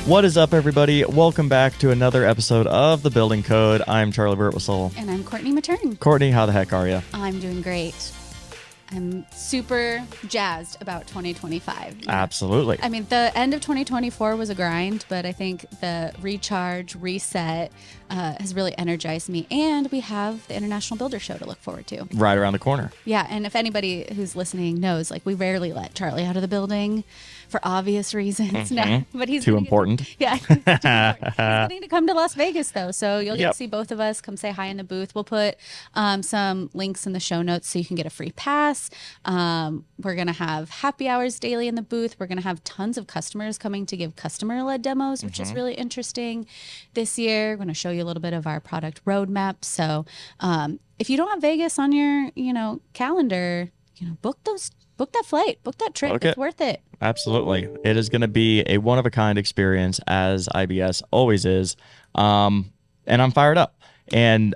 What is up, everybody? Welcome back to another episode of The Building Code. I'm Charlie Birtwistle. And I'm Courtney Matern. Courtney, how the heck are you? I'm doing great. I'm super jazzed about 2025. Absolutely. I mean, the end of 2024 was a grind, but I think the recharge, reset has really energized me. And we have the International Builder Show to look forward to. Right around the corner. Yeah, and if anybody who's listening knows, like, we rarely let Charlie out of the building for obvious reasons. No, but he's too important. Yeah, he's too important. He's getting to come to Las Vegas, though, so you'll get to see both of us. Come say hi in the booth. We'll put some links in the show notes so you can get a free pass. We're going to have happy hours daily in the booth. We're going to have tons of customers coming to give customer-led demos, which is really interesting this year. We're going to show you a little bit of our product roadmap. So if you don't have Vegas on your, calendar, book that flight, book that trip. Okay. It's worth it. Absolutely. It is going to be a one-of-a-kind experience, as IBS always is. And I'm fired up. And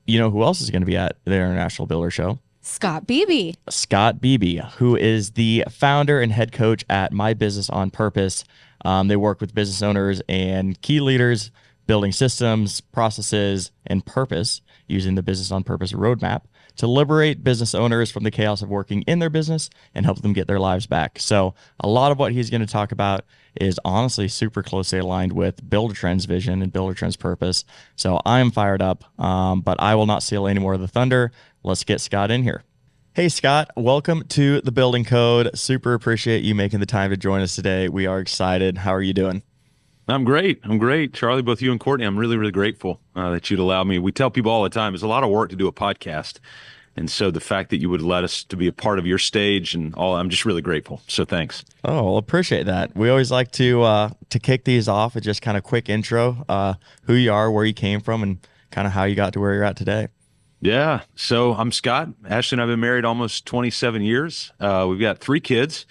you know who else is going to be at the International Builder Show? Scott Beebe. Scott Beebe, who is the founder and head coach at My Business on Purpose. They work with business owners and key leaders building systems, processes, and purpose using the Business on Purpose roadmap to liberate business owners from the chaos of working in their business and help them get their lives back. So a lot of what he's going to talk about is honestly super closely aligned with Buildertrend's vision and Buildertrend's purpose. So I'm fired up, but I will not steal any more of the thunder. Let's get Scott in here. Hey, Scott, welcome to The Building Code. Super appreciate you making the time to join us today. We are excited. How are you doing? I'm great. Charlie, both you and Courtney, I'm really, really grateful that you'd allow me. We tell people all the time, it's a lot of work to do a podcast. And so the fact that you would let us to be a part of your stage and all, I'm just really grateful. So thanks. Oh, well, appreciate that. We always like to kick these off with just kind of quick intro, who you are, where you came from, and kind of how you got to where you're at today. Yeah. So I'm Scott. Ashley and I've been married almost 27 years. We've got 3 kids.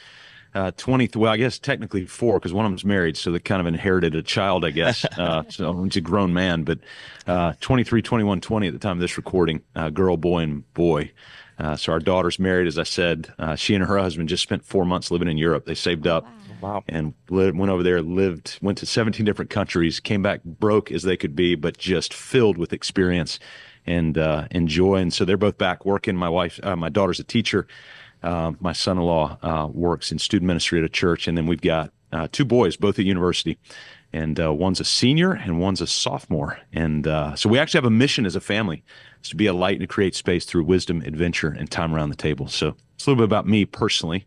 20, well, I guess technically 4 because one of them's married, so they kind of inherited a child, I guess. So he's a grown man, but 23, 21, 20 at the time of this recording, girl, boy, and boy. So our daughter's married, as I said. She and her husband just spent 4 months living in Europe. They saved up and went over there, went to 17 different countries, came back broke as they could be, but just filled with experience and joy. And so they're both back working. My daughter's a teacher. My son-in-law works in student ministry at a church, and then we've got 2 boys, both at university, and one's a senior and one's a sophomore. And so we actually have a mission as a family, is to be a light and to create space through wisdom, adventure, and time around the table. So it's a little bit about me personally,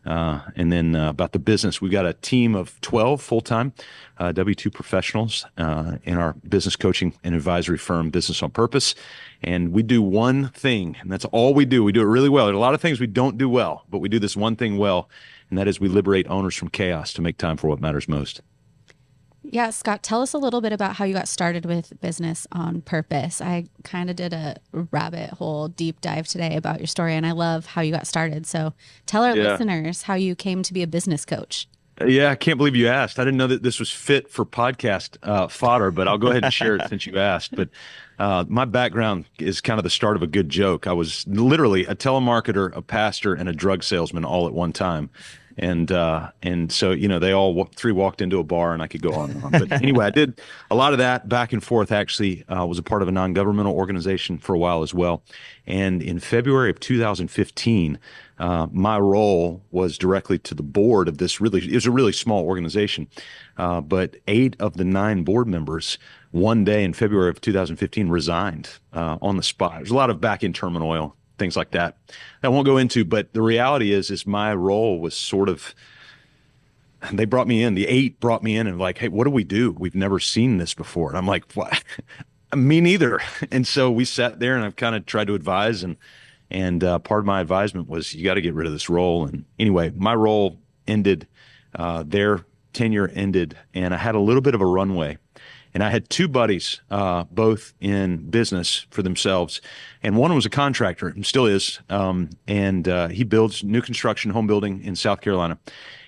and then about the business. We've got a team of 12 full-time W-2 professionals in our business coaching and advisory firm, Business on Purpose. And we do one thing, and that's all we do. We do it really well. There are a lot of things we don't do well, but we do this one thing well, and that is we liberate owners from chaos to make time for what matters most. Yeah, Scott, tell us a little bit about how you got started with Business on Purpose. I kind of did a rabbit hole deep dive today about your story, and I love how you got started. So tell our listeners how you came to be a business coach. Yeah, I can't believe you asked. I didn't know that this was fit for podcast fodder, but I'll go ahead and share it since you asked. But my background is kind of the start of a good joke. I was literally a telemarketer, a pastor, and a drug salesman all at one time. And so, they all 3 walked into a bar, and I could go on and on. But anyway, I did a lot of that back and forth. Actually, was a part of a non-governmental organization for a while as well. And in February of 2015, my role was directly to the board of this it was a really small organization. But 8 of the 9 board members one day in February of 2015 resigned on the spot. There's a lot of back-end turmoil, things like that I won't go into, but the reality is my role was sort of, they brought me in, the 8 brought me in and like, hey, what do we do? We've never seen this before. And I'm like, what? Me neither. And so we sat there and I've kind of tried to advise and part of my advisement was you got to get rid of this role. And anyway, my role ended, their tenure ended, and I had a little bit of a runway. And I had 2 buddies, both in business for themselves. And one was a contractor and still is. And he builds new construction home building in South Carolina.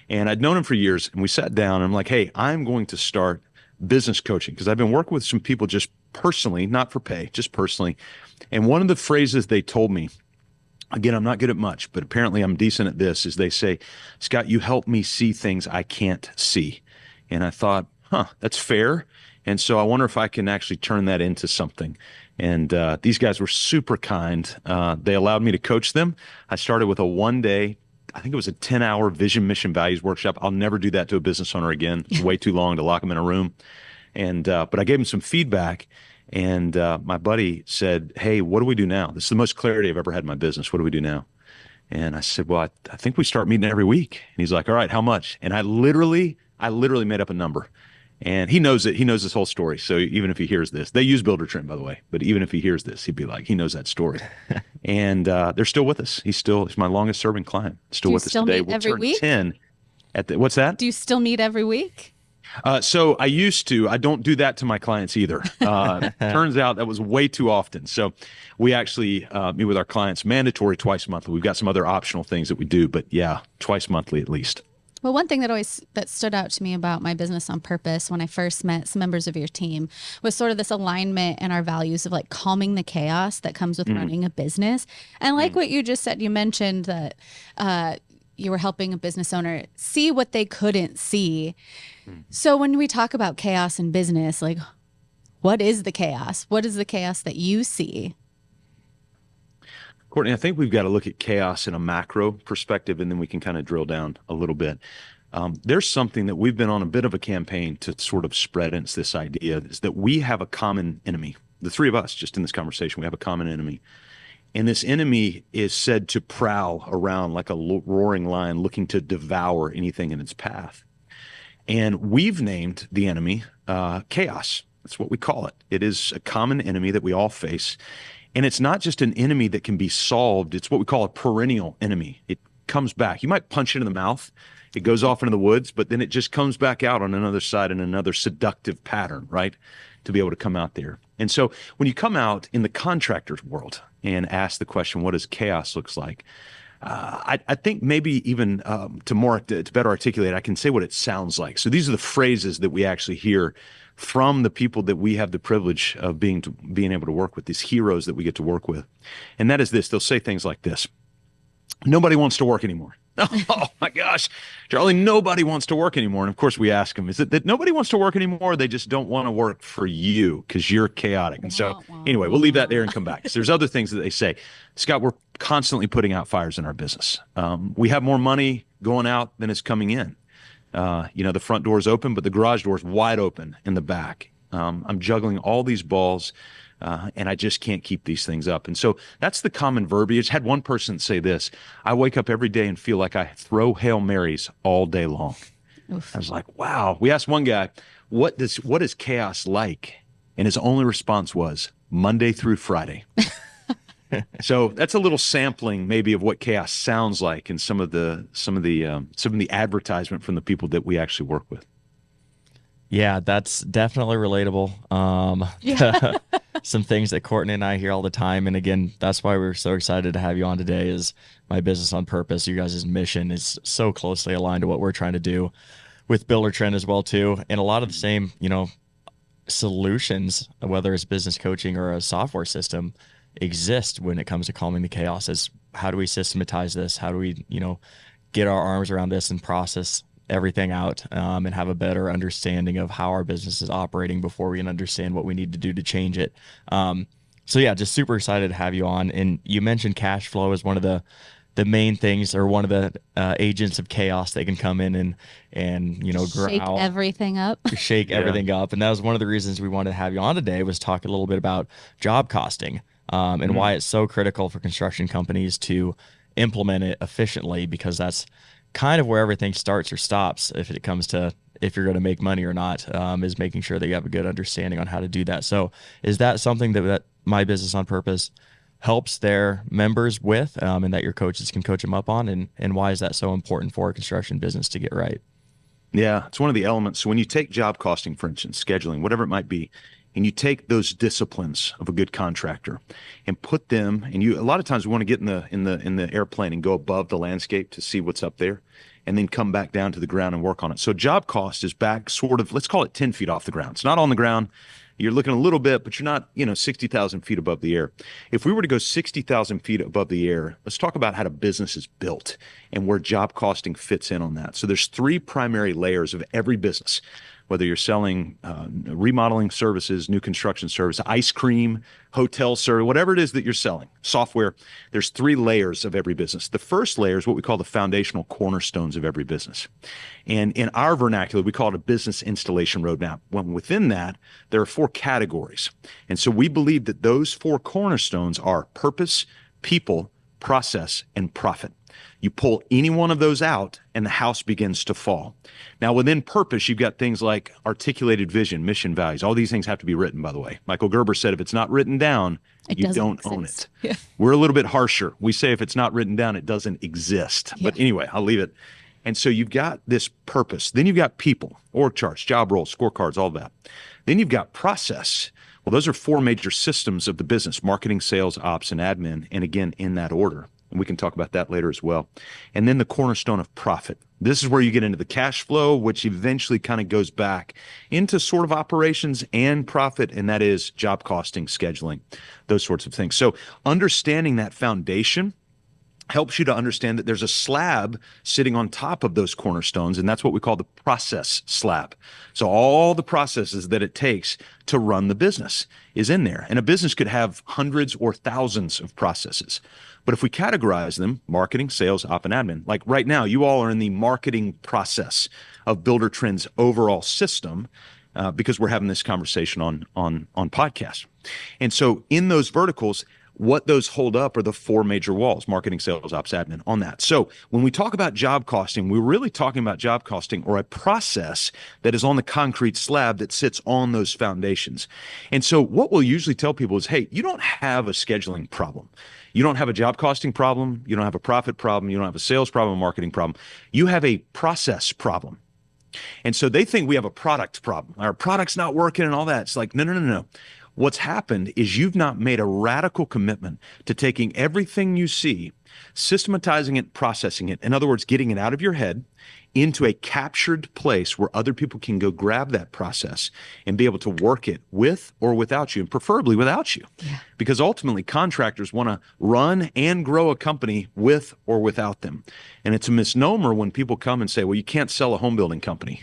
And I'd known him for years. And we sat down and I'm like, hey, I'm going to start business coaching because I've been working with some people just personally, not for pay, just personally. And one of the phrases they told me, again, I'm not good at much, but apparently I'm decent at this, is they say, Scott, you help me see things I can't see. And I thought, that's fair. And so I wonder if I can actually turn that into something. And these guys were super kind. They allowed me to coach them. I started with a 1 day, I think it was a 10-hour vision, mission, values workshop. I'll never do that to a business owner again. It's way too long to lock them in a room. And but I gave him some feedback. And my buddy said, hey, what do we do now? This is the most clarity I've ever had in my business. What do we do now? And I said, well, I think we start meeting every week. And he's like, all right, how much? And I literally made up a number. And he knows it. He knows this whole story. So even if he hears this, they use Buildertrend, by the way. But even if he hears this, he'd be like, he knows that story. And they're still with us. He's my longest serving client. Still with us today. We'll turn week? 10 what's that? Do you still meet every week? So I used to. I don't do that to my clients either. Turns out that was way too often. So we actually meet with our clients mandatory twice monthly. We've got some other optional things that we do, but yeah, twice monthly at least. Well, one thing that stood out to me about my business on purpose when I first met some members of your team was sort of this alignment in our values of like calming the chaos that comes with running a business. And like what you just said, you mentioned that you were helping a business owner see what they couldn't see. So when we talk about chaos in business, like what is the chaos? What is the chaos that you see? Courtney, I think we've got to look at chaos in a macro perspective, and then we can kind of drill down a little bit. There's something that we've been on a bit of a campaign to sort of spread, and it's this idea is that we have a common enemy. The three of us, just in this conversation, we have a common enemy. And this enemy is said to prowl around like a roaring lion looking to devour anything in its path. And we've named the enemy chaos. That's what we call it. It is a common enemy that we all face. And it's not just an enemy that can be solved. It's what we call a perennial enemy. It comes back. You might punch it in the mouth. It goes off into the woods, but then it just comes back out on another side in another seductive pattern, right? To be able to come out there. And so when you come out in the contractor's world and ask the question, what does chaos looks like? I think maybe even to better articulate, I can say what it sounds like. So these are the phrases that we actually hear from the people that we have the privilege of being able to work with, these heroes that we get to work with. And that is this. They'll say things like this. Nobody wants to work anymore. Oh my gosh, Charlie, nobody wants to work anymore. And of course we ask them, is it that nobody wants to work anymore? Or they just don't want to work for you because you're chaotic. And so anyway, we'll leave that there and come back. So there's other things that they say. Scott, we're constantly putting out fires in our business. We have more money going out than is coming in. The front door is open, but the garage door is wide open in the back. I'm juggling all these balls, and I just can't keep these things up. And so that's the common verbiage. Had one person say this: I wake up every day and feel like I throw Hail Marys all day long. Oof. I was like, wow. We asked one guy, what is chaos like? And his only response was Monday through Friday. So that's a little sampling maybe of what chaos sounds like in some of the advertisement from the people that we actually work with. Yeah, that's definitely relatable. Some things that Courtney and I hear all the time. And again, that's why we're so excited to have you on today. Is my business on purpose. You guys' mission is so closely aligned to what we're trying to do with Buildertrend as well too. And a lot of the same, solutions, whether it's business coaching or a software system, exist when it comes to calming the chaos. Is how do we systematize this? How do we, get our arms around this and process everything out and have a better understanding of how our business is operating before we can understand what we need to do to change it. So yeah, just super excited to have you on. And you mentioned cash flow as one of the main things, or one of the agents of chaos that can come in and shake everything up. Shake everything up. And that was one of the reasons we wanted to have you on today, was talk a little bit about job costing and why it's so critical for construction companies to implement it efficiently, because that's kind of where everything starts or stops if you're going to make money or not, is making sure that you have a good understanding on how to do that. So is that something that My Business on Purpose helps their members with, and that your coaches can coach them up on? And why is that so important for a construction business to get right? Yeah, it's one of the elements. So when you take job costing, for instance, scheduling, whatever it might be, and you take those disciplines of a good contractor and put them, and a lot of times we want to get in the airplane and go above the landscape to see what's up there, and then come back down to the ground and work on it. So job cost is back sort of, let's call it 10 feet off the ground. It's not on the ground. You're looking a little bit, but you're not, 60,000 feet above the air. If we were to go 60,000 feet above the air, let's talk about how a business is built and where job costing fits in on that. So there's three primary layers of every business. whether you're selling remodeling services, new construction service, ice cream, hotel service, whatever it is that you're selling, software, there's 3 layers of every business. The first layer is what we call the foundational cornerstones of every business. And in our vernacular, we call it a business installation roadmap. When within that, there are 4 categories. And so we believe that those 4 cornerstones are purpose, people, process, and profit. You pull any one of those out and the house begins to fall. Now, within purpose, you've got things like articulated vision, mission, values. All these things have to be written, by the way. Michael Gerber said, if it's not written down, you don't own it. Yeah. We're a little bit harsher. We say if it's not written down, it doesn't exist. Yeah. But anyway, I'll leave it. And so you've got this purpose. Then you've got people, org charts, job roles, scorecards, all that. Then you've got process. Well, those are 4 major systems of the business: marketing, sales, ops, and admin. And again, in that order. And we can talk about that later as well. And then the cornerstone of profit. This is where you get into the cash flow, which eventually kind of goes back into sort of operations and profit. And that is job costing, scheduling, those sorts of things. So understanding that foundation helps you to understand that there's a slab sitting on top of those cornerstones, and that's what we call the process slab. So all the processes that it takes to run the business is in there. And a business could have hundreds or thousands of processes. But if we categorize them, marketing, sales, op, and admin, like right now, you all are in the marketing process of Buildertrend's overall system, because we're having this conversation on podcast. And so in those verticals, what those hold up are the 4 major walls: marketing, sales, ops, admin, on that. So when we talk about job costing, we're really talking about job costing, or a process that is on the concrete slab that sits on those foundations. And so what we'll usually tell people is, hey, you don't have a scheduling problem. You don't have a job costing problem. You don't have a profit problem. You don't have a sales problem, a marketing problem. You have a process problem. And so they think we have a product problem. Our product's not working and all that. It's like, no. What's happened is you've not made a radical commitment to taking everything you see, systematizing it, processing it. In other words, getting it out of your head into a captured place where other people can go grab that process and be able to work it with or without you, and preferably without you. Yeah. Because ultimately, contractors want to run and grow a company with or without them. And it's a misnomer when people come and say, well, you can't sell a home building company.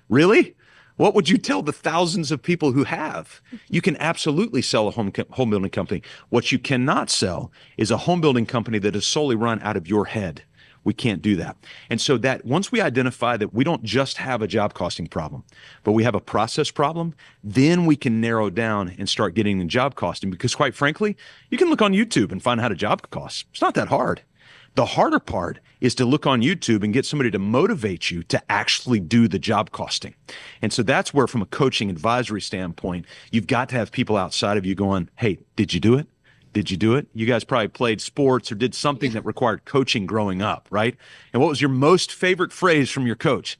Really? What would you tell the thousands of people who have? You can absolutely sell a home building company. What you cannot sell is a home building company that is solely run out of your head. We can't do that. And so that once we identify that we don't just have a job costing problem, but we have a process problem, then we can narrow down and start getting the job costing. Because quite frankly, you can look on YouTube and find out how to job cost. It's not that hard. The harder part is to look on YouTube and get somebody to motivate you to actually do the job costing. And so that's where, from a coaching advisory standpoint, you've got to have people outside of you going, hey, did you do it? Did you do it? You guys probably played sports or did something that required coaching growing up, right? And what was your most favorite phrase from your coach?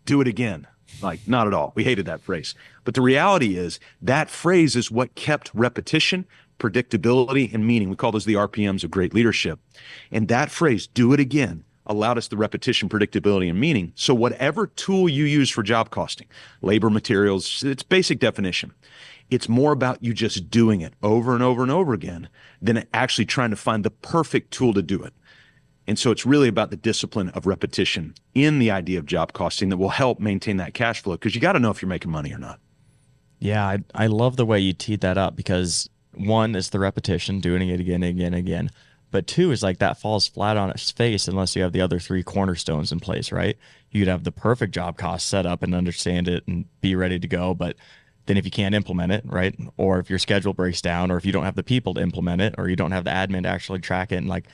Do it again. Like, not at all. We hated that phrase. But the reality is that phrase is what kept repetition, predictability, and meaning. We call those the RPMs of great leadership. And that phrase, do it again, allowed us the repetition, predictability, and meaning. So whatever tool you use for job costing, labor, materials, its basic definition, it's more about you just doing it over and over and over again than actually trying to find the perfect tool to do it. And so it's really about the discipline of repetition in the idea of job costing that will help maintain that cash flow, because you got to know if you're making money or not. Yeah, I love the way you teed that up, because one is the repetition, doing it again, again, again. But 2 is like that falls flat on its face unless you have the other 3 cornerstones in place, right? You could have the perfect job cost set up and understand it and be ready to go. But then if you can't implement it, right? Or if your schedule breaks down, or if you don't have the people to implement it, or you don't have the admin to actually track it, and like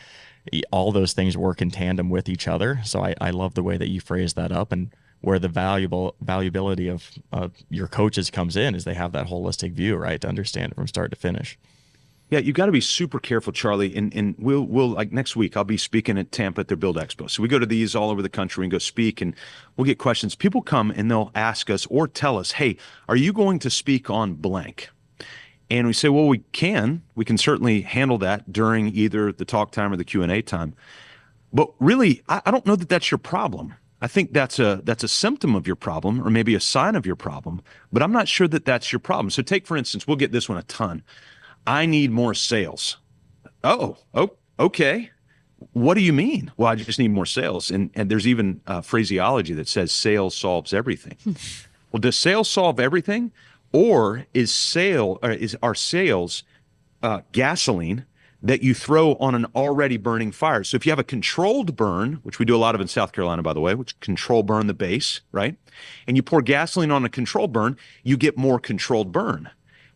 all those things work in tandem with each other. So I love the way that you phrase that up, and where the valuability of your coaches comes in is they have that holistic view, right? To understand it from start to finish. Yeah, you've got to be super careful, Charlie. And we'll like next week, I'll be speaking at Tampa at their Build Expo. So we go to these all over the country and go speak, and we'll get questions. People come and they'll ask us or tell us, hey, are you going to speak on blank? And we say, well, we can certainly handle that during either the talk time or the Q&A time. But really, I don't know that that's your problem. I think that's a symptom of your problem, or maybe a sign of your problem, but I'm not sure that that's your problem. So take, for instance, we'll get this one a ton. I need more sales. Oh, okay. What do you mean? Well, I just need more sales. And there's even phraseology that says sales solves everything. Well, does sales solve everything, or is our sales gasoline that you throw on an already burning fire? So if you have a controlled burn, which we do a lot of in South Carolina, by the way, which control burn the base, right? And you pour gasoline on a controlled burn, you get more controlled burn.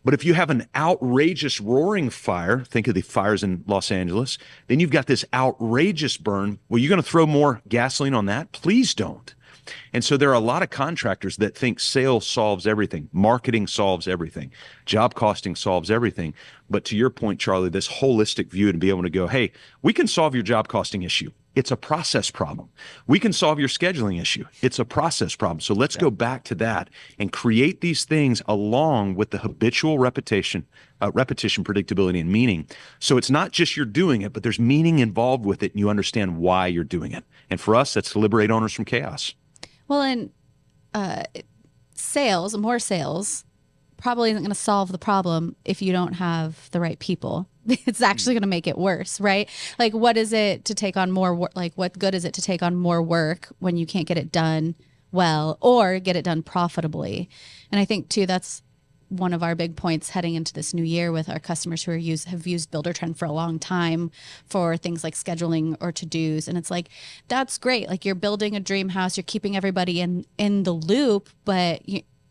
But if you have an outrageous roaring fire, think of the fires in Los Angeles, then you've got this outrageous burn. Well, you're going to throw more gasoline on that? Please don't. And so there are a lot of contractors that think sales solves everything, marketing solves everything, job costing solves everything. But to your point, Charlie, this holistic view to be able to go, hey, we can solve your job costing issue. It's a process problem. We can solve your scheduling issue. It's a process problem. So let's go back to that and create these things along with the habitual repetition, predictability, and meaning. So it's not just you're doing it, but there's meaning involved with it, and you understand why you're doing it. And for us, that's to liberate owners from chaos. Well, and more sales probably isn't going to solve the problem if you don't have the right people. It's actually going to make it worse, right? Like, what is it to take on more work? Like, what good is it to take on more work when you can't get it done well or get it done profitably? And I think, too, that's one of our big points heading into this new year with our customers who have used Buildertrend for a long time for things like scheduling or to-dos. And it's like, that's great. Like, you're building a dream house, you're keeping everybody in the loop, but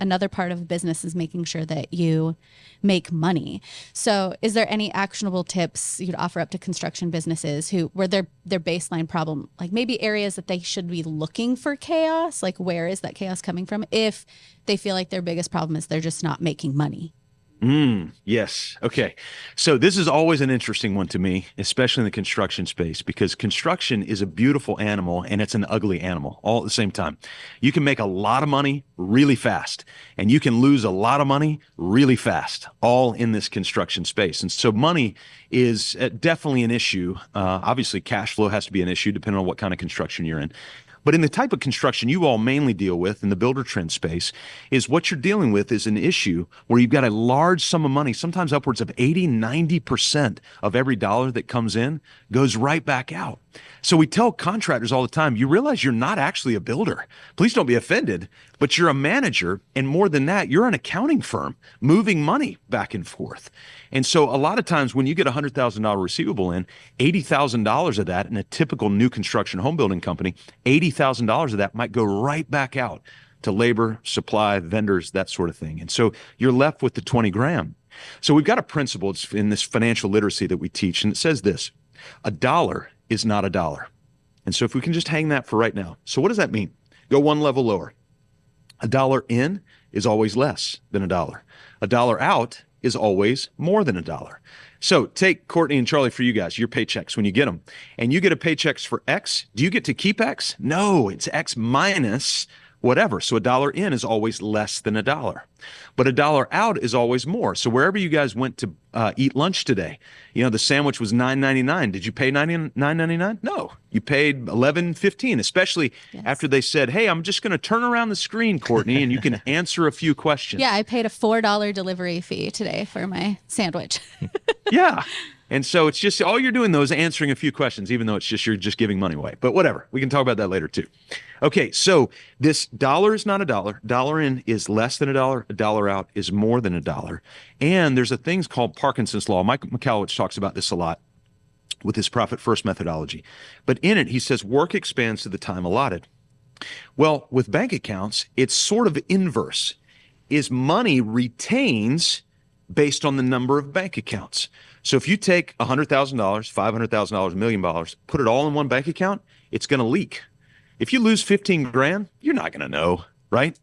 another part of business is making sure that you make money. So is there any actionable tips you'd offer up to construction businesses where their baseline problem, like maybe areas that they should be looking for chaos, like where is that chaos coming from if they feel like their biggest problem is they're just not making money? Yes. Okay. So this is always an interesting one to me, especially in the construction space, because construction is a beautiful animal and it's an ugly animal all at the same time. You can make a lot of money really fast, and you can lose a lot of money really fast, all in this construction space. And so money is definitely an issue. Obviously, cash flow has to be an issue depending on what kind of construction you're in. But in the type of construction you all mainly deal with in the Buildertrend space, is what you're dealing with is an issue where you've got a large sum of money, sometimes upwards of 80-90% of every dollar that comes in goes right back out. So we tell contractors all the time, you realize you're not actually a builder. Please don't be offended, but you're a manager. And more than that, you're an accounting firm moving money back and forth. And so a lot of times when you get a $100,000 receivable in, $80,000 of that in a typical new construction home building company, $80,000 of that might go right back out to labor, supply, vendors, that sort of thing. And so you're left with the 20 grand. So we've got a principle in this financial literacy that we teach, and it says this: a dollar is not a dollar. And so if we can just hang that for right now. So what does that mean? Go one level lower. A dollar in is always less than a dollar. A dollar out is always more than a dollar. So take Courtney and Charlie, for you guys, your paychecks when you get them, and you get a paychecks for X. Do you get to keep X? No, it's X minus whatever. So a dollar in is always less than a dollar, but a dollar out is always more. So wherever you guys went to eat lunch today, the sandwich was $9.99. Did you pay $9.99? No, you paid $11.15, especially after they said, hey, I'm just going to turn around the screen, Courtney, and you can answer a few questions. Yeah, I paid a $4 delivery fee today for my sandwich. Yeah. And so it's just, all you're doing though is answering a few questions, even though you're just giving money away. But whatever, we can talk about that later too. Okay, so this dollar is not a dollar. Dollar in is less than a dollar out is more than a dollar. And there's a thing called Parkinson's Law. Mike Michalowicz talks about this a lot with his profit first methodology. But in it, he says work expands to the time allotted. Well, with bank accounts, it's sort of inverse. Is money retains based on the number of bank accounts. So if you take $100,000, $500,000, $1 million, put it all in one bank account, it's going to leak. If you lose 15 grand, you're not going to know, right?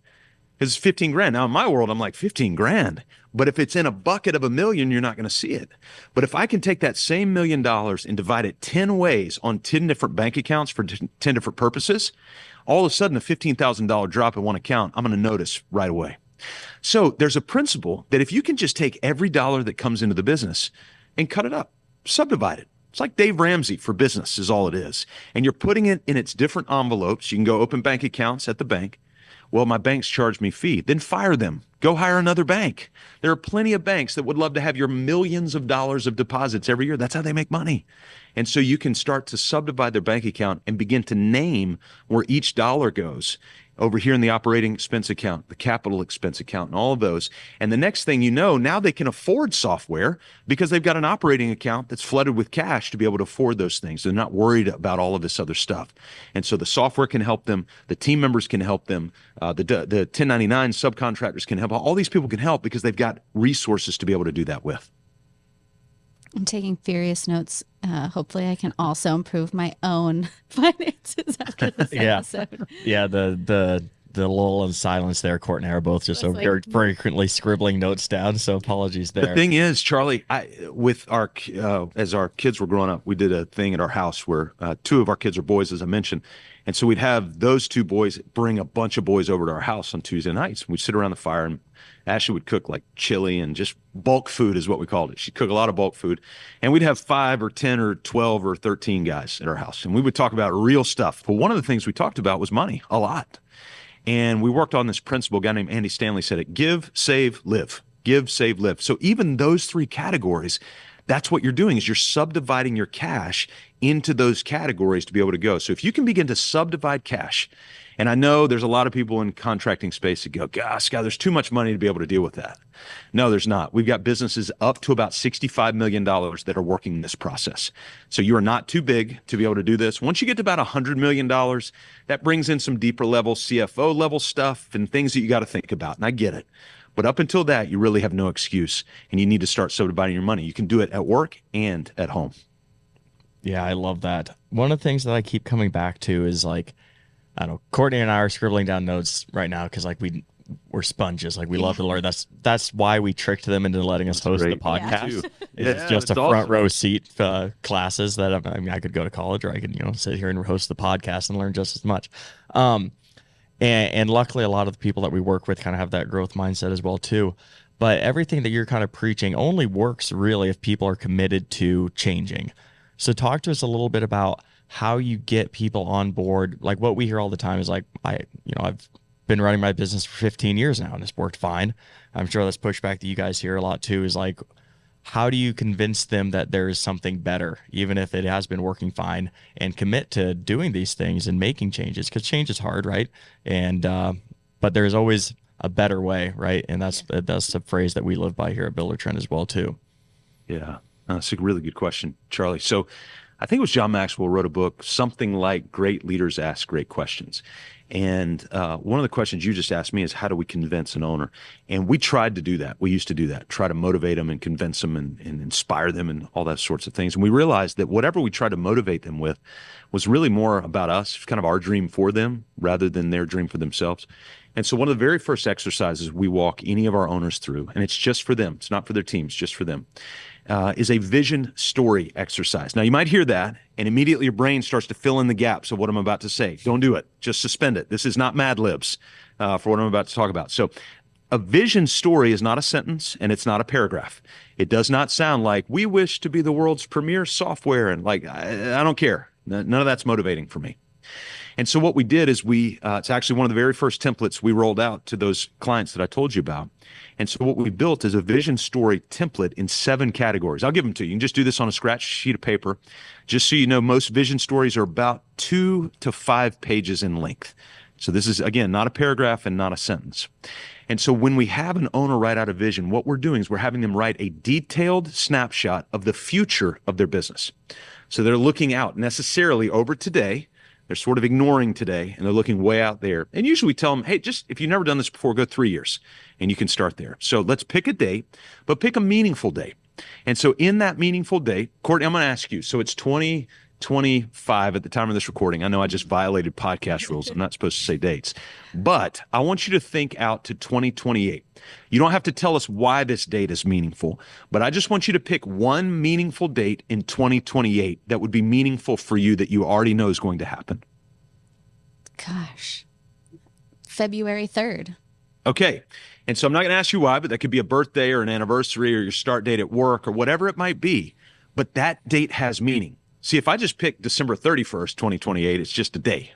Because it's 15 grand. Now in my world, I'm like 15 grand. But if it's in a bucket of $1 million, you're not going to see it. But if I can take that same $1 million and divide it 10 ways on 10 different bank accounts for 10 different purposes, all of a sudden a $15,000 drop in one account, I'm going to notice right away. So there's a principle that if you can just take every dollar that comes into the business and cut it up, subdivide it. It's like Dave Ramsey for business is all it is. And you're putting it in its different envelopes. You can go open bank accounts at the bank. Well, my banks charge me fee. Then fire them. Go hire another bank. There are plenty of banks that would love to have your millions of dollars of deposits every year. That's how they make money. And so you can start to subdivide their bank account and begin to name where each dollar goes. Over here in the operating expense account, the capital expense account, and all of those. And the next thing you know, now they can afford software because they've got an operating account that's flooded with cash to be able to afford those things. They're not worried about all of this other stuff. And so the software can help them. The team members can help them. The 1099 subcontractors can help. All these people can help because they've got resources to be able to do that with. I'm taking furious notes. Hopefully I can also improve my own finances after this episode. Yeah, the lull and silence there. Courtney and I are both just over here frequently scribbling notes down, so apologies there. The thing is, Charlie, with our as our kids were growing up, we did a thing at our house where 2 of our kids are boys, as I mentioned. And so we'd have those 2 boys bring a bunch of boys over to our house on Tuesday nights. We'd sit around the fire, and Ashley would cook like chili and just bulk food is what we called it. She'd cook a lot of bulk food. And we'd have 5 or 10 or 12 or 13 guys at our house. And we would talk about real stuff. But one of the things we talked about was money, a lot. And we worked on this principle. A guy named Andy Stanley said it: give, save, live. Give, save, live. So even those 3 categories, that's what you're doing, is you're subdividing your cash into those categories to be able to go. So if you can begin to subdivide cash, and I know there's a lot of people in contracting space that go, gosh, Scott, there's too much money to be able to deal with that. No, there's not. We've got businesses up to about $65 million that are working this process. So you are not too big to be able to do this. Once you get to about $100 million, that brings in some deeper level CFO level stuff and things that you got to think about. And I get it. But up until that, you really have no excuse, and you need to start subdividing your money. You can do it at work and at home. Yeah, I love that. One of the things that I keep coming back to is like, I don't know, Courtney and I are scribbling down notes right now because like we're sponges. Like we love to learn. That's why we tricked them into letting us host the podcast. It's just a front row seat classes that I mean, I could go to college, or I could sit here and host the podcast and learn just as much. And luckily, a lot of the people that we work with kind of have that growth mindset as well too. But everything that you're kind of preaching only works really if people are committed to changing. So talk to us a little bit about how you get people on board. Like what we hear all the time is like, I've been running my business for 15 years now and it's worked fine. I'm sure that's pushback that you guys hear a lot too, is like, how do you convince them that there is something better, even if it has been working fine, and commit to doing these things and making changes? Because change is hard, right? And but there's always a better way, right? And that's a phrase that we live by here at Buildertrend as well too. Yeah, that's a really good question, Charlie. So I think it was John Maxwell wrote a book, something like Great Leaders Ask Great Questions. And one of the questions you just asked me is, how do we convince an owner? And we tried to do that. We used to do that, try to motivate them and convince them and inspire them and all that sorts of things. And we realized that whatever we tried to motivate them with was really more about us, kind of our dream for them rather than their dream for themselves. And so one of the very first exercises we walk any of our owners through, and it's just for them, it's not for their teams, just for them, is a vision story exercise. Now, you might hear that, and immediately your brain starts to fill in the gaps of what I'm about to say. Don't do it. Just suspend it. This is not Mad Libs for what I'm about to talk about. So a vision story is not a sentence, and it's not a paragraph. It does not sound like, we wish to be the world's premier software, and like, I don't care. None of that's motivating for me. And so what we did is it's actually one of the very first templates we rolled out to those clients that I told you about. And so what we built is a vision story template in 7 categories. I'll give them to you. You can just do this on a scratch sheet of paper. Just so you know, most vision stories are about 2 to 5 pages in length. So this is, again, not a paragraph and not a sentence. And so when we have an owner write out a vision, what we're doing is we're having them write a detailed snapshot of the future of their business. So they're looking out necessarily over today. They're sort of ignoring today, and they're looking way out there. And usually we tell them, hey, just if you've never done this before, go 3 years, and you can start there. So let's pick a date, but pick a meaningful date. And so in that meaningful date, Courtney, I'm going to ask you, so it's 2025 at the time of this recording. I know I just violated podcast rules. I'm not supposed to say dates. But I want you to think out to 2028. You don't have to tell us why this date is meaningful, but I just want you to pick one meaningful date in 2028 that would be meaningful for you that you already know is going to happen. Gosh, February 3rd. Okay. And so I'm not going to ask you why, but that could be a birthday or an anniversary or your start date at work or whatever it might be. But that date has meaning. See, if I just pick December 31st, 2028, it's just a day.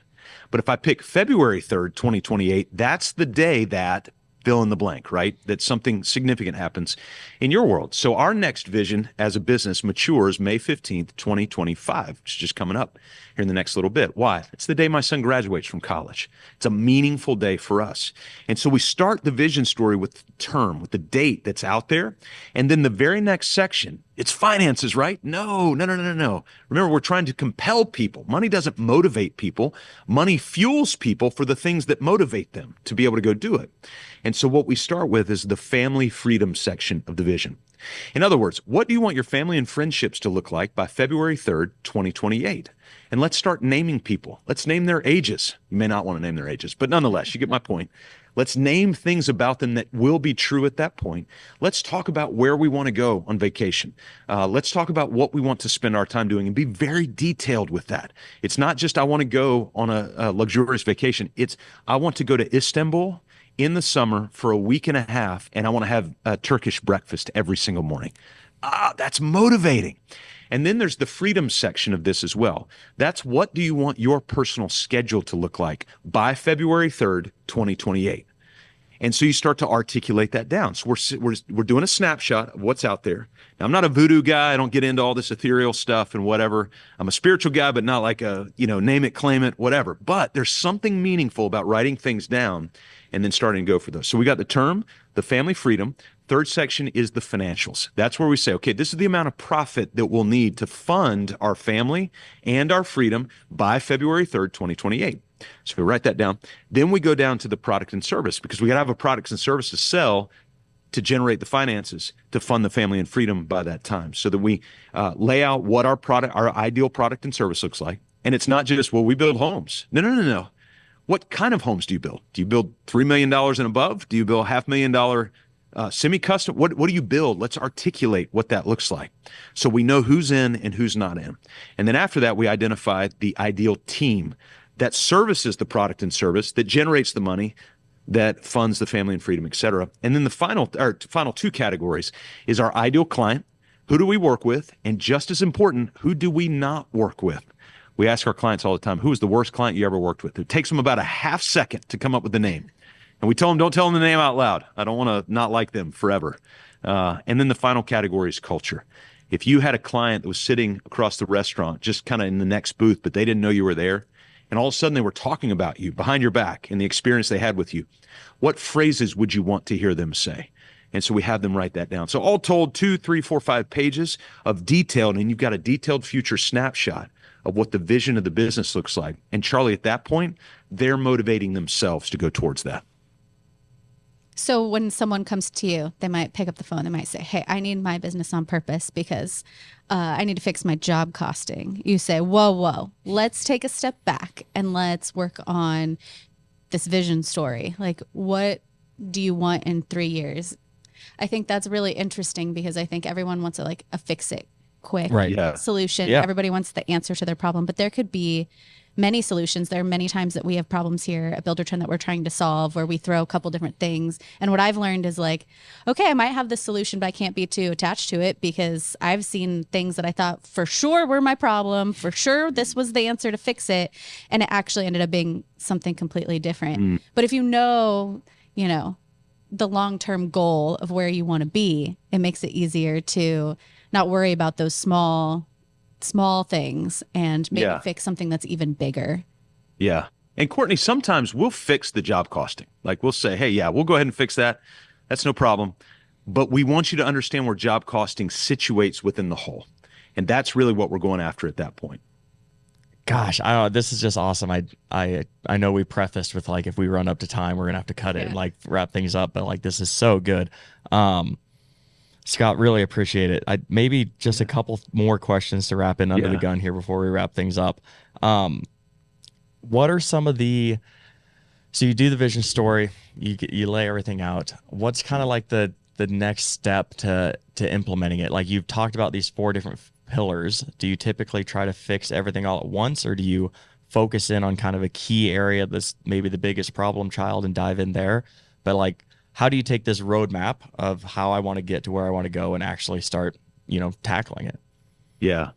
But if I pick February 3rd, 2028, that's the day that fill in the blank, right? That something significant happens in your world. So our next vision as a business matures May 15th, 2025, which is just coming up here in the next little bit. Why? It's the day my son graduates from college. It's a meaningful day for us. And so we start the vision story with the term, with the date that's out there. And then the very next section, it's finances, right? No. Remember, we're trying to compel people. Money doesn't motivate people. Money fuels people for the things that motivate them to be able to go do it. And so what we start with is the family freedom section of the vision. In other words, what do you want your family and friendships to look like by February 3rd, 2028? And let's start naming people. Let's name their ages. You may not want to name their ages, but nonetheless, you get my point. Let's name things about them that will be true at that point. Let's talk about where we want to go on vacation. Let's talk about what we want to spend our time doing and be very detailed with that. It's not just I want to go on a luxurious vacation. It's I want to go to Istanbul in the summer for a week and a half, and I want to have a Turkish breakfast every single morning. That's motivating. And then there's the freedom section of this as well. That's what do you want your personal schedule to look like by February 3rd, 2028. And so you start to articulate that down. So we're doing a snapshot of what's out there. Now, I'm not a voodoo guy. I don't get into all this ethereal stuff and whatever. I'm a spiritual guy, but not like a, name it, claim it, whatever. But there's something meaningful about writing things down and then starting to go for those. So we got the term, the family freedom. Third section is the financials. That's where we say, okay, this is the amount of profit that we'll need to fund our family and our freedom by February 3rd, 2028. So we write that down. Then we go down to the product and service because we got to have a product and service to sell to generate the finances to fund the family and freedom by that time, so that we lay out what our ideal product and service looks like. And it's not just, well, we build homes. No. What kind of homes do you build? Do you build $3 million and above? Do you build $500,000 semi-custom? What do you build? Let's articulate what that looks like so we know who's in and who's not in. And then after that, we identify the ideal team that services the product and service, that generates the money, that funds the family and freedom, et cetera. And then the final two categories is our ideal client. Who do we work with? And just as important, who do we not work with? We ask our clients all the time, who is the worst client you ever worked with? It takes them about a half second to come up with the name. And we tell them, don't tell them the name out loud. I don't want to not like them forever. And then the final category is culture. If you had a client that was sitting across the restaurant, just kind of in the next booth, but they didn't know you were there, and all of a sudden they were talking about you behind your back and the experience they had with you, what phrases would you want to hear them say? And so we have them write that down. So all told, 2, 3, 4, 5 pages of detailed, and you've got a detailed future snapshot of what the vision of the business looks like. And Charley, at that point, they're motivating themselves to go towards that. So when someone comes to you, they might pick up the phone. They might say, hey, I need my business on purpose because I need to fix my job costing. You say, whoa, let's take a step back and let's work on this vision story. Like, what do you want in 3 years? I think that's really interesting because I think everyone wants a fix it quick solution. Yeah. Everybody wants the answer to their problem, but there could be many solutions. There are many times that we have problems here at Buildertrend that we're trying to solve where we throw a couple different things. And what I've learned is okay, I might have this solution, but I can't be too attached to it because I've seen things that I thought for sure were my problem. For sure, this was the answer to fix it. And it actually ended up being something completely different. But if you know, the long-term goal of where you want to be, it makes it easier to not worry about those small things and maybe fix something that's even bigger. Yeah. And Courtney, sometimes we'll fix the job costing. Like we'll say, hey, yeah, we'll go ahead and fix that. That's no problem. But we want you to understand where job costing situates within the whole. And that's really what we're going after at that point. Gosh, this is just awesome. I know we prefaced with if we run up to time, we're gonna have to cut it and wrap things up. But this is so good. Scott, really appreciate it. Maybe just a couple more questions to wrap in under the gun here before we wrap things up. What are some of so you do the vision story, you lay everything out. What's kind of the next step to implementing it? You've talked about these 4 different pillars. Do you typically try to fix everything all at once, or do you focus in on kind of a key area that's maybe the biggest problem child and dive in there? But how do you take this roadmap of how I want to get to where I want to go and actually start, tackling it? Yeah.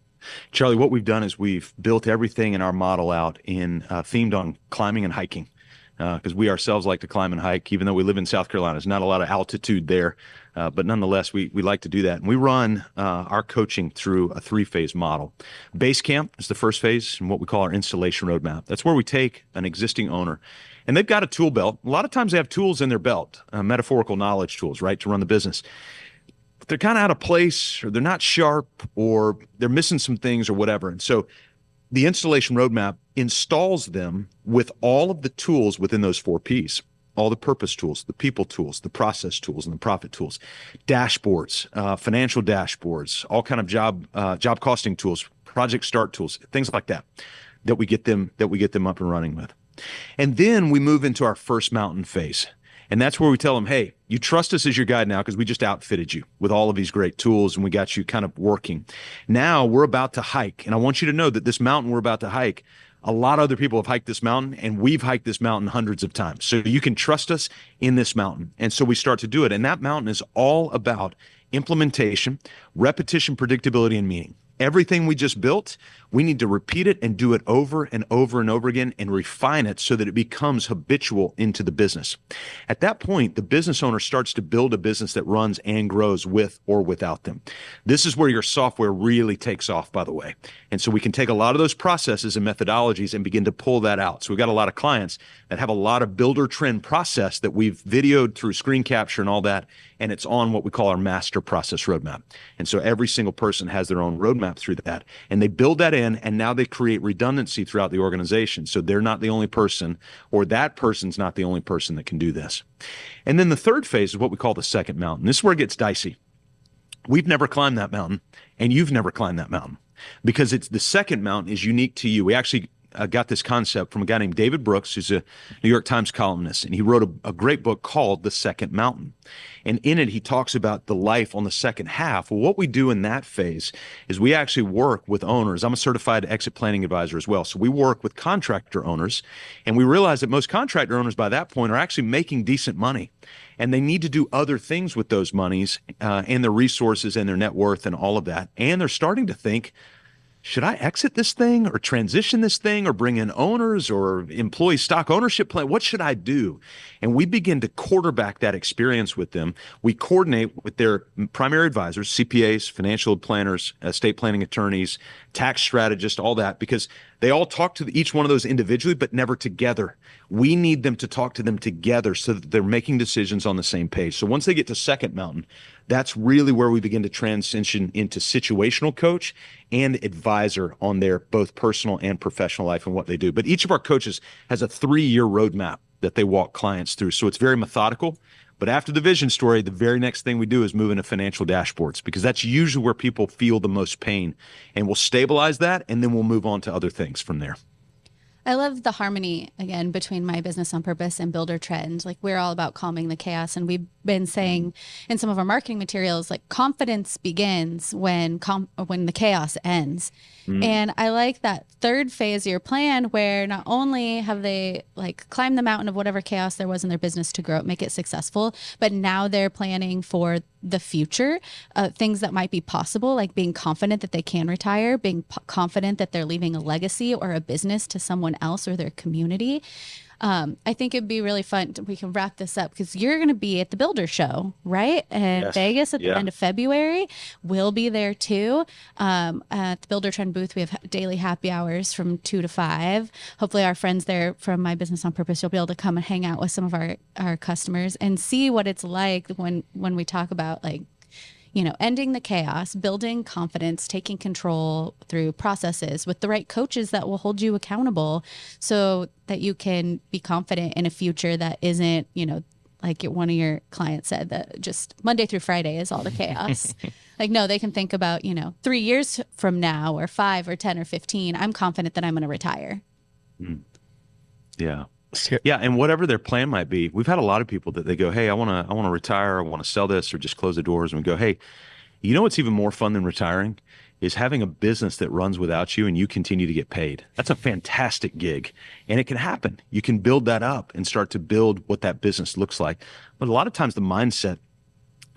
Charley, what we've done is we've built everything in our model out in themed on climbing and hiking. because we ourselves like to climb and hike, even though we live in South Carolina. There's not a lot of altitude there, but nonetheless, we like to do that. And we run our coaching through a 3-phase model. Base camp is the first phase, and what we call our installation roadmap. That's where we take an existing owner, and they've got a tool belt. A lot of times they have tools in their belt, metaphorical knowledge tools, right, to run the business. But they're kind of out of place, or they're not sharp, or they're missing some things or whatever. And so the installation roadmap installs them with all of the tools within those 4 Ps, all the purpose tools, the people tools, the process tools, and the profit tools, dashboards, financial dashboards, all kind of job costing tools, project start tools, things like that, that we get them up and running with. And then we move into our first mountain phase. And that's where we tell them, hey, you trust us as your guide now because we just outfitted you with all of these great tools and we got you kind of working. Now we're about to hike. And I want you to know that this mountain we're about to hike, a lot of other people have hiked this mountain, and we've hiked this mountain hundreds of times. So you can trust us in this mountain. And so we start to do it. And that mountain is all about implementation, repetition, predictability, and meaning. Everything we just built, we need to repeat it and do it over and over and over again and refine it so that it becomes habitual into the business. At that point, the business owner starts to build a business that runs and grows with or without them. This is where your software really takes off, by the way. And so we can take a lot of those processes and methodologies and begin to pull that out. So we've got a lot of clients that have a lot of Buildertrend process that we've videoed through screen capture and all that, and it's on what we call our master process roadmap. And so every single person has their own roadmap through that, and they build that in, and now they create redundancy throughout the organization. So they're not the only person, or that person's not the only person that can do this. And then the third phase is what we call the second mountain. This is where it gets dicey. We've never climbed that mountain, and you've never climbed that mountain, because it's the second mountain is unique to you. We actually got this concept from a guy named David Brooks, who's a New York Times columnist, and he wrote a great book called The Second Mountain. And in it, he talks about the life on the second half. Well, what we do in that phase is we actually work with owners. I'm a certified exit planning advisor as well. So we work with contractor owners, and we realize that most contractor owners by that point are actually making decent money. And they need to do other things with those monies and their resources and their net worth and all of that. And they're starting to think, should I exit this thing or transition this thing or bring in owners or employee stock ownership plan? What should I do? And we begin to quarterback that experience with them. We coordinate with their primary advisors, CPAs, financial planners, estate planning attorneys, tax strategists, all that, because they all talk to each one of those individually, but never together. We need them to talk to them together so that they're making decisions on the same page. So once they get to second mountain, that's really where we begin to transition into situational coach and advisor on their both personal and professional life and what they do. But each of our coaches has a 3-year roadmap that they walk clients through. So it's very methodical. But after the vision story, the very next thing we do is move into financial dashboards, because that's usually where people feel the most pain. And we'll stabilize that, and then we'll move on to other things from there. I love the harmony, again, between My Business on Purpose and Buildertrend. Like, we're all about calming the chaos. And we've been saying in some of our marketing materials, like, confidence begins when the chaos ends. And I like that third phase of your plan, where not only have they like climbed the mountain of whatever chaos there was in their business to grow it, make it successful, but now they're planning for the future, things that might be possible, like being confident that they can retire, being confident that they're leaving a legacy or a business to someone else or their community. I think it'd be really fun. We can wrap this up because you're going to be at the Builder Show, right? In Vegas at the end of February. We'll be there too. At the Buildertrend booth, we have daily happy hours from 2 to 5. Hopefully our friends there from My Business on Purpose, you'll be able to come and hang out with some of our customers and see what it's like when we talk about, like, you know, ending the chaos, building confidence, taking control through processes with the right coaches that will hold you accountable so that you can be confident in a future that isn't, you know, like one of your clients said, that just Monday through Friday is all the chaos. Like, no, they can think about, you know, 3 years from now or 5 or 10 or 15, I'm confident that I'm going to retire. Yeah. Yeah, and whatever their plan might be, we've had a lot of people that they go, hey, I want to retire, I want to sell this, or just close the doors. And we go, hey, you know what's even more fun than retiring is having a business that runs without you and you continue to get paid. That's a fantastic gig, and it can happen. You can build that up and start to build what that business looks like. But a lot of times the mindset,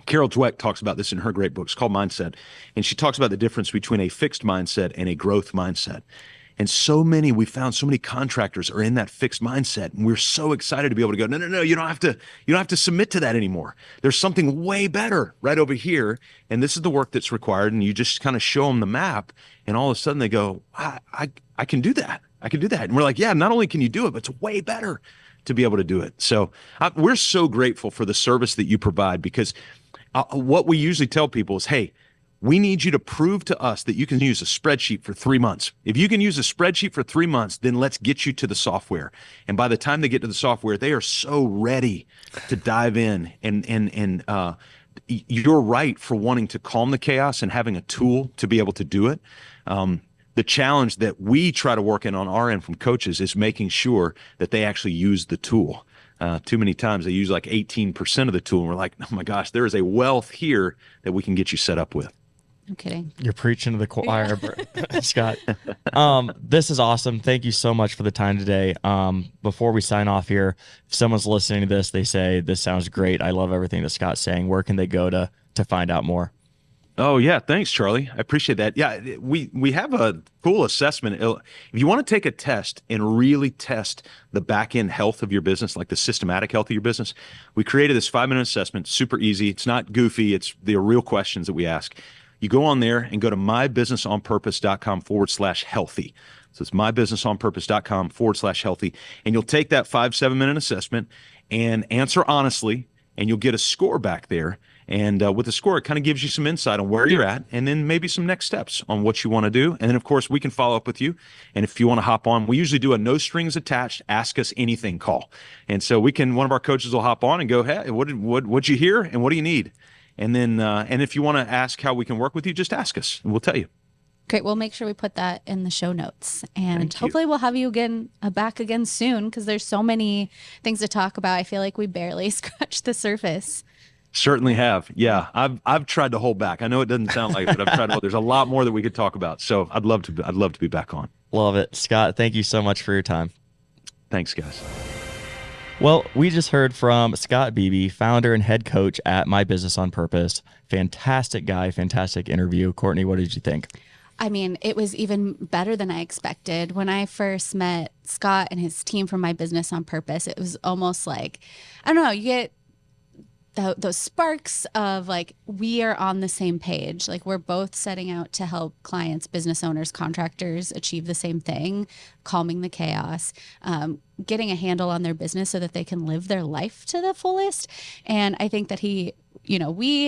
Carol Dweck talks about this in her great book. It's called Mindset, and she talks about the difference between a fixed mindset and a growth mindset. And we found so many contractors are in that fixed mindset. And we're so excited to be able to go, no, you don't have to submit to that anymore. There's something way better right over here. And this is the work that's required. And you just kind of show them the map. And all of a sudden they go, I can do that. I can do that. And we're like, yeah, not only can you do it, but it's way better to be able to do it. So we're so grateful for the service that you provide, because what we usually tell people is, hey, we need you to prove to us that you can use a spreadsheet for 3 months. If you can use a spreadsheet for 3 months, then let's get you to the software. And by the time they get to the software, they are so ready to dive in. And you're right for wanting to calm the chaos and having a tool to be able to do it. The challenge that we try to work in on our end from coaches is making sure that they actually use the tool. Too many times they use like 18% of the tool, and we're like, oh my gosh, there is a wealth here that we can get you set up with. I'm kidding. You're preaching to the choir, Scott. This is awesome. Thank you so much for the time today. Before we sign off here, if someone's listening to this, they say, this sounds great, I love everything that Scott's saying, where can they go to find out more? Oh, yeah. Thanks, Charlie. I appreciate that. Yeah, we have a cool assessment. If you want to take a test and really test the back-end health of your business, like the systematic health of your business, we created this 5-minute assessment. Super easy. It's not goofy. It's the real questions that we ask. You go on there and go to mybusinessonpurpose.com/healthy. So it's mybusinessonpurpose.com/healthy. And you'll take that 5-7-minute assessment and answer honestly, and you'll get a score back there. And with the score, it kind of gives you some insight on where you're at, and then maybe some next steps on what you want to do. And then, of course, we can follow up with you. And if you want to hop on, we usually do a no strings attached, ask us anything call. And so one of our coaches will hop on and go, hey, what'd you hear, and what do you need? And then, and if you want to ask how we can work with you, just ask us, and we'll tell you. Great. We'll make sure we put that in the show notes, and hopefully we'll have you back again soon, because there's so many things to talk about. I feel like we barely scratched the surface. Certainly have. Yeah. I've tried to hold back. I know it doesn't sound like it, but I've tried to hold. There's a lot more that we could talk about. So I'd love to be back on. Love it. Scott, thank you so much for your time. Thanks, guys. Well, we just heard from Scott Beebe, founder and head coach at My Business on Purpose. Fantastic guy, fantastic interview. Courtney, what did you think? I mean, it was even better than I expected. When I first met Scott and his team from My Business on Purpose, it was almost like, I don't know, you get those sparks of like, we are on the same page. Like, we're both setting out to help clients, business owners, contractors achieve the same thing, calming the chaos, getting a handle on their business so that they can live their life to the fullest. And I think that we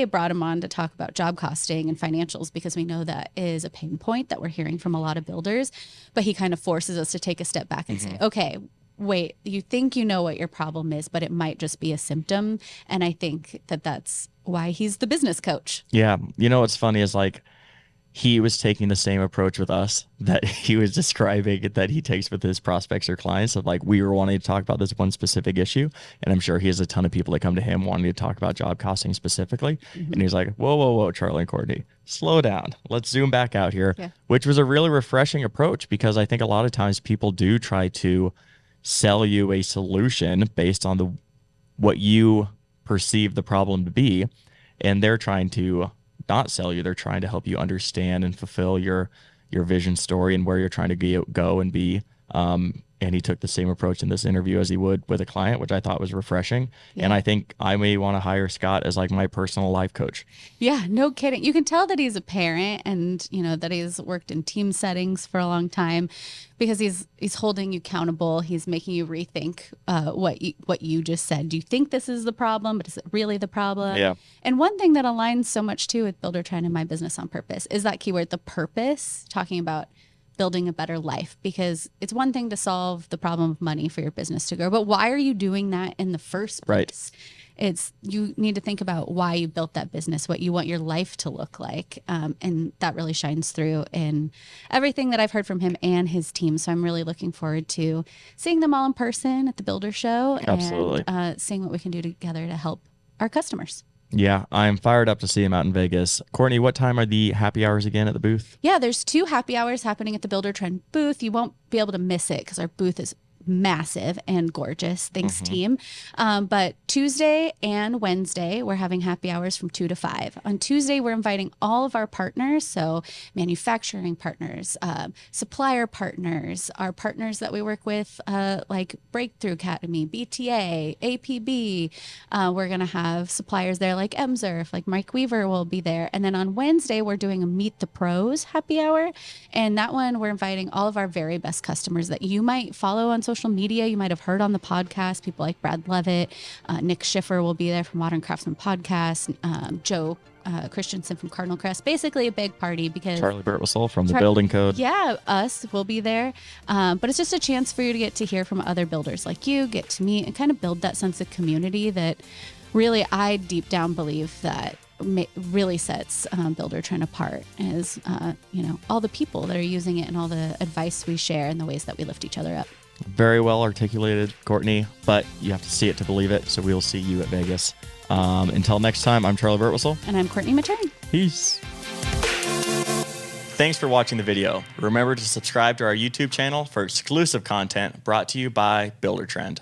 brought him on to talk about job costing and financials, because we know that is a pain point that we're hearing from a lot of builders. But he kind of forces us to take a step back and say, okay, wait, you think you know what your problem is, but it might just be a symptom. And I think that that's why he's the business coach. Yeah. You know, what's funny is like, he was taking the same approach with us that he was describing that he takes with his prospects or clients, of like, we were wanting to talk about this one specific issue. And I'm sure he has a ton of people that come to him wanting to talk about job costing specifically. And he's like, whoa, Charlie and Courtney, slow down. Let's zoom back out here, which was a really refreshing approach, because I think a lot of times people do try to sell you a solution based on what you perceive the problem to be, and they're trying to not sell you. They're trying to help you understand and fulfill your vision story and where you're trying to go and be. And he took the same approach in this interview as he would with a client, which I thought was refreshing. And I think I may want to hire Scott as like my personal life coach. Yeah, no kidding. You can tell that he's a parent, and that he's worked in team settings for a long time, because he's holding you accountable. He's making you rethink what you just said. Do you think this is the problem, but is it really the problem? Yeah. And one thing that aligns so much too with Buildertrend and My Business on Purpose is that keyword, the purpose, talking about building a better life, because it's one thing to solve the problem of money for your business to grow, but why are you doing that in the first place? Right. You need to think about why you built that business, what you want your life to look like. And that really shines through in everything that I've heard from him and his team. So I'm really looking forward to seeing them all in person at the Builder Show. Absolutely. And seeing what we can do together to help our customers. Yeah, I'm fired up to see him out in Vegas. Courtney, what time are the happy hours again at the booth? Yeah, there's 2 happy hours happening at the Buildertrend booth. You won't be able to miss it because our booth is massive and gorgeous. Thanks, team. But Tuesday and Wednesday, we're having happy hours from 2 to 5. On Tuesday, we're inviting all of our partners, so manufacturing partners, supplier partners, our partners that we work with, like Breakthrough Academy, BTA, APB. We're going to have suppliers there like Emzurf, like Mike Weaver will be there. And then on Wednesday, we're doing a Meet the Pros happy hour. And that one, we're inviting all of our very best customers that you might follow on social media. You might have heard on the podcast, people like Brad Levitt, Nick Schiffer will be there from Modern Craftsman Podcast, Joe Christensen from Cardinal Crest. Basically a big party because Charlie Birtwhistle from the Building Code. Yeah, us will be there. But it's just a chance for you to get to hear from other builders like you, get to meet and kind of build that sense of community that really I deep down believe that really sets Buildertrend apart is, all the people that are using it and all the advice we share and the ways that we lift each other up. Very well articulated, Courtney, but you have to see it to believe it. So we'll see you at Vegas. Until next time, I'm Charlie Birtwhistle. And I'm Courtney Matern. Peace. Thanks for watching the video. Remember to subscribe to our YouTube channel for exclusive content brought to you by Buildertrend.